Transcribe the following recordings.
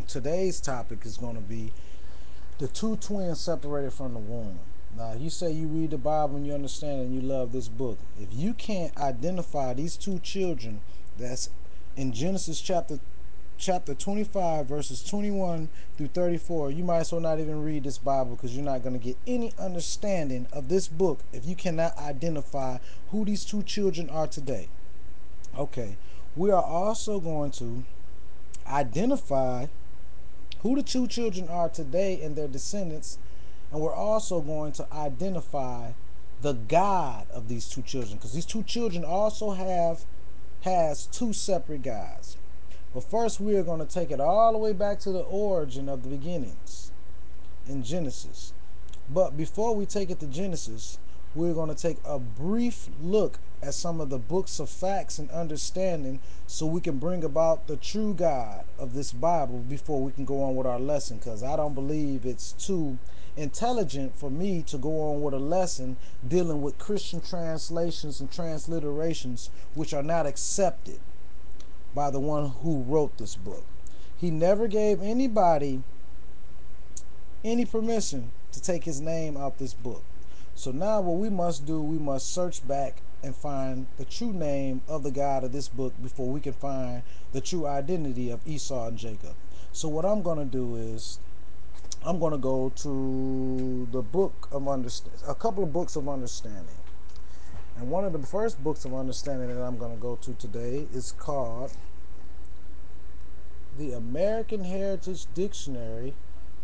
Today's topic is going to be the two twins separated from the womb. Now, you say you read the Bible and you understand and you love this book. If you can't identify these two children that's in Genesis chapter 25 verses 21 through 34, you might as well not even read this Bible, because you're not going to get any understanding of this book if you cannot identify who these two children are today. Okay, we are also going to identify who the two children are today and their descendants, and we're also going to identify the God of these two children, because these two children also has two separate gods. But first, we are going to take it all the way back to the origin of the beginnings in Genesis. But before we take it to Genesis, we're going to take a brief look at some of the books of facts and understanding, so we can bring about the true God of this Bible before we can go on with our lesson, because I don't believe it's too intelligent for me to go on with a lesson dealing with Christian translations and transliterations which are not accepted by the one who wrote this book. He never gave anybody any permission to take his name out this book. So now what we must do, we must search back and find the true name of the God of this book before we can find the true identity of Esau and Jacob. So what I'm going to do is I'm going to go to the book of understanding, a couple of books of understanding. And one of the first books of understanding that I'm going to go to today is called the American Heritage Dictionary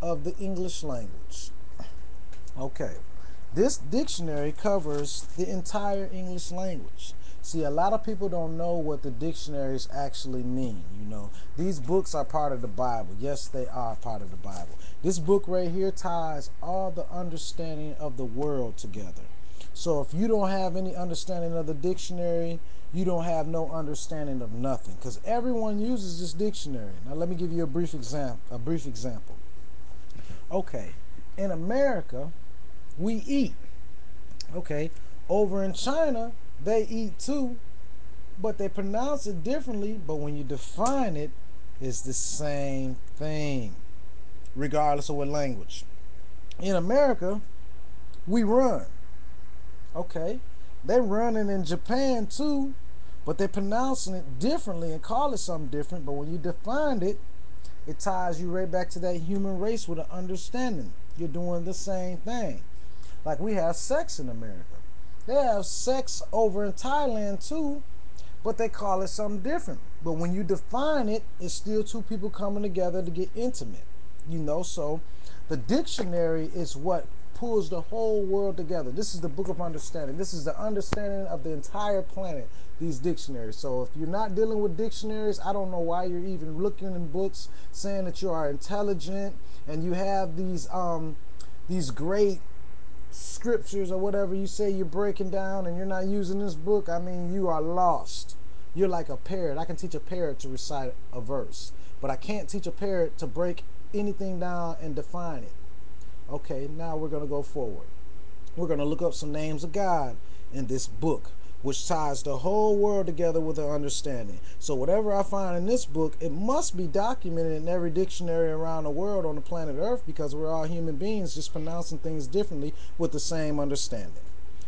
of the English Language. Okay, this dictionary covers the entire English language. See, a lot of people don't know what the dictionaries actually mean. These books are part of the Bible. Yes, they are part of the Bible. This book right here ties all the understanding of the world together. So if you don't have any understanding of the dictionary, you don't have no understanding of nothing, because everyone uses this dictionary. Now let me give you a brief example. Okay, in America, we eat. Okay, over in China, they eat too, but they pronounce it differently, but when you define it, it's the same thing, regardless of what language. In America, we run. Okay, they're running in Japan too, but they're pronouncing it differently and call it something different. But when you define it, it ties you right back to that human race with an understanding. You're doing the same thing. Like we have sex in America. They have sex over in Thailand too, but they call it something different. But when you define it, it's still two people coming together to get intimate. So the dictionary is what pulls the whole world together. This is the book of understanding. This is the understanding of the entire planet, these dictionaries. So if you're not dealing with dictionaries, I don't know why you're even looking in books saying that you are intelligent and you have these great scriptures or whatever you say you're breaking down, and you're not using this book. I mean, you are lost. You're like a parrot. I can teach a parrot to recite a verse, but I can't teach a parrot to break anything down and define it. Okay, now we're going to go forward. We're going to look up some names of God in this book, which ties the whole world together with an understanding. So whatever I find in this book, it must be documented in every dictionary around the world on the planet Earth, because we're all human beings just pronouncing things differently with the same understanding.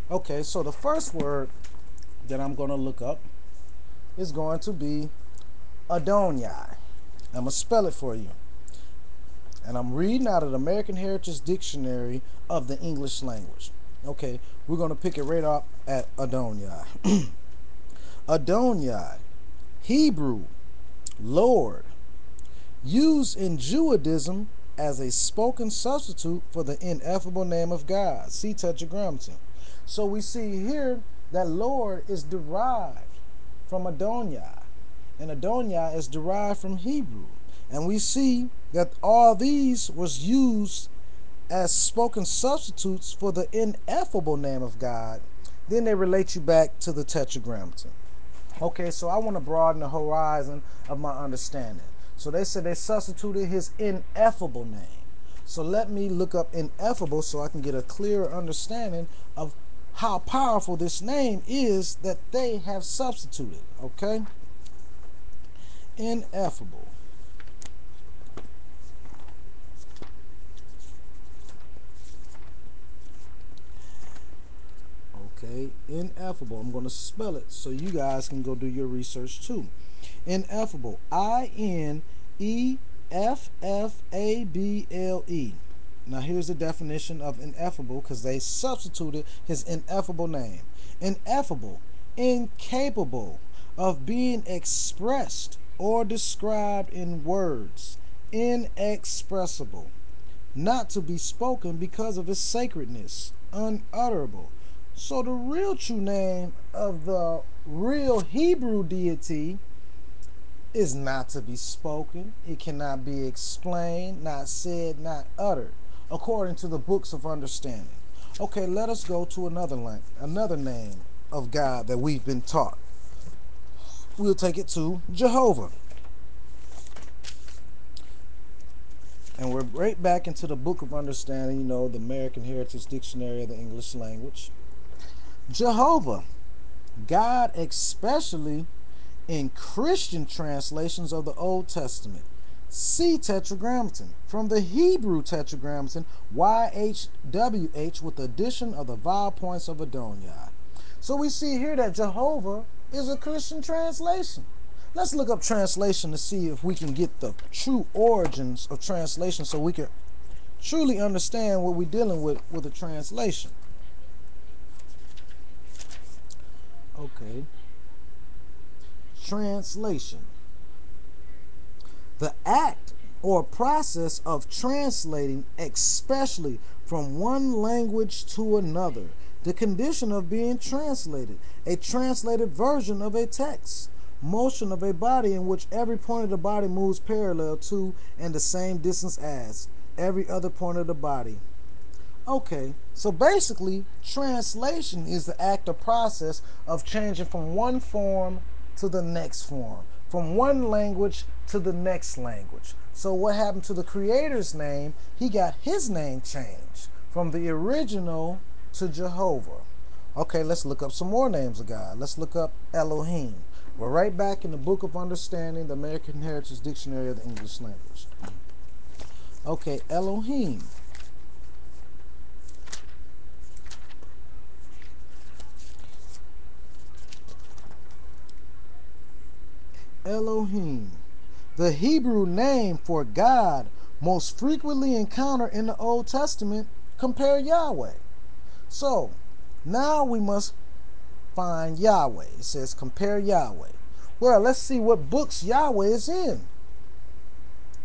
Okay, so the first word that I'm going to look up is going to be Adonai. I'm going to spell it for you. And I'm reading out of the American Heritage Dictionary of the English Language. Okay, we're going to pick it right up at Adonai. Adonai, Hebrew, Lord, used in Judaism as a spoken substitute for the ineffable name of God. See Tetragrammaton. So we see here that Lord is derived from Adonai, and Adonai is derived from Hebrew. And we see that all these was used as spoken substitutes for the ineffable name of God. Then they relate you back to the Tetragrammaton. Okay, so I want to broaden the horizon of my understanding. So they said they substituted his ineffable name. So let me look up ineffable so I can get a clearer understanding of how powerful this name is that they have substituted. Okay, ineffable. ineffable. I'm going to spell it so you guys can go do your research too. Ineffable. INEFFABLE. Now here's the definition of ineffable, because they substituted his ineffable name. Ineffable, incapable of being expressed or described in words, inexpressible, not to be spoken because of its sacredness, unutterable. So the real true name of the real Hebrew deity is not to be spoken. It cannot be explained, not said, not uttered, according to the books of understanding. Okay, let us go to another name of God that we've been taught. We'll take it to Jehovah. And we're right back into the book of understanding, the American Heritage Dictionary of the English language. Jehovah, God, especially in Christian translations of the Old Testament. See Tetragrammaton. From the Hebrew Tetragrammaton, YHWH, with the addition of the vowel points of Adonai. So we see here that Jehovah is a Christian translation. Let's look up translation to see if we can get the true origins of translation, so we can truly understand what we're dealing with a translation. Okay. Translation. The act or process of translating, especially from one language to another. The condition of being translated. A translated version of a text. Motion of a body in which every point of the body moves parallel to and the same distance as every other point of the body. Okay, so basically, translation is the act or process of changing from one form to the next form, from one language to the next language. So what happened to the Creator's name? He got his name changed from the original to Jehovah. Okay, let's look up some more names of God. Let's look up Elohim. We're right back in the Book of Understanding, the American Heritage Dictionary of the English language. Okay, Elohim. Elohim, the Hebrew name for God most frequently encountered in the Old Testament. Compare Yahweh. So now we must find Yahweh. It says compare Yahweh. Well, let's see what books Yahweh is in.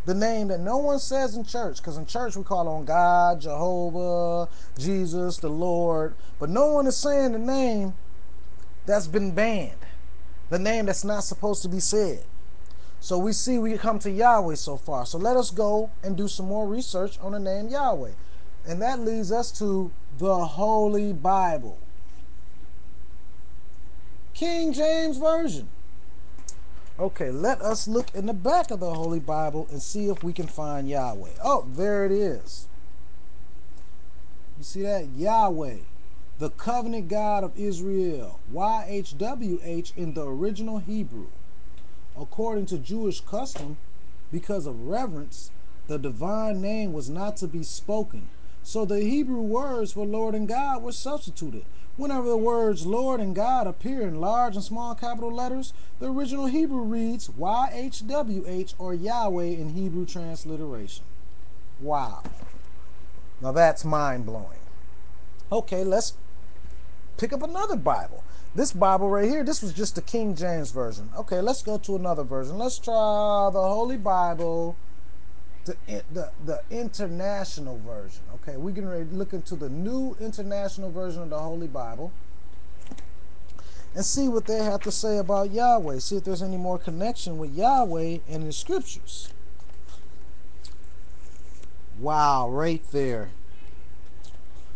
The name that no one says in church, because in church we call on God, Jehovah, Jesus, the Lord, but no one is saying the name that's been banned, the name that's not supposed to be said. So we see we come to Yahweh so far. So let us go and do some more research on the name Yahweh. And that leads us to the Holy Bible. King James Version. Okay, let us look in the back of the Holy Bible and see if we can find Yahweh. Oh, there it is. You see that? Yahweh, the covenant God of Israel. YHWH in the original Hebrew. According to Jewish custom, because of reverence, the divine name was not to be spoken. So the Hebrew words for Lord and God were substituted. Whenever the words Lord and God appear in large and small capital letters, the original Hebrew reads YHWH or Yahweh in Hebrew transliteration. Wow. Now that's mind-blowing. Okay, let's pick up another Bible. This Bible right here, this was just the King James Version. Okay, let's go to another version. Let's try the Holy Bible, the International Version. Okay, we're getting ready to look into the New International Version of the Holy Bible and see what they have to say about Yahweh. See if there's any more connection with Yahweh in the scriptures. Wow, right there.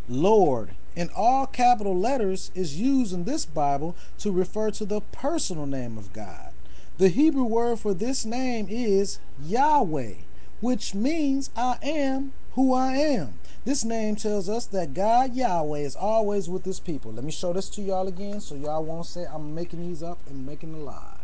Lord, in all capital letters, is used in this Bible to refer to the personal name of God. The Hebrew word for this name is Yahweh, which means I am who I am. This name tells us that God, Yahweh, is always with his people. Let me show this to y'all again so y'all won't say I'm making these up and making a lie.